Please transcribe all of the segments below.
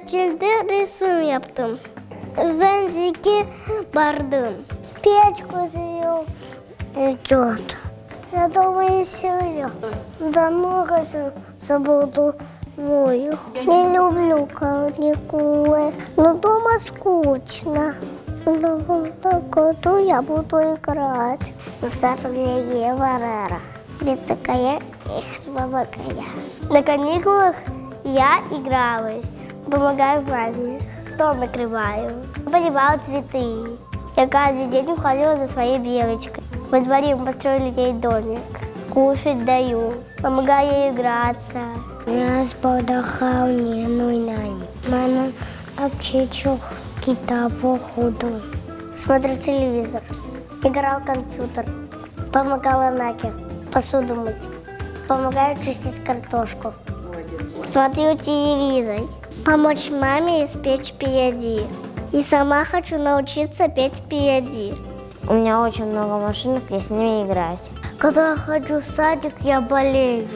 bahçede resim yaptım. Zenciki bardım. Печку сделал. Идет. Я дома и сижу. Да много забуду мою. Не люблю каникулы, но дома скучно. Но в году я буду играть. На сорвлении варарах. Такая бабакая. На каникулах я игралась. Помогаю маме. Стол накрываю. Поливала цветы. Я каждый день уходила за своей белочкой. Во дворе мы построили ей домик. Кушать даю. Помогаю ей играться. Я сподахал не нуйнань. Мама обчечу китабу худу. Смотрю телевизор. Играл в компьютер. Помогала Наке посуду мыть. Помогаю чистить картошку. Молодец. Смотрю телевизор. Помочь маме испечь пироги. И сама хочу научиться петь пироги. У меня очень много машинок, я с ними играюсь. Когда я хожу в садик, я болею.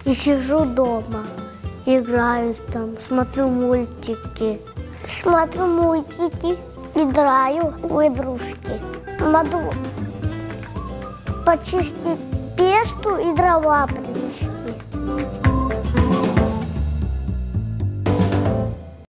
И сижу дома, играюсь там, смотрю мультики. Смотрю мультики, играю в игрушки. Могу почистить печку и дрова принести.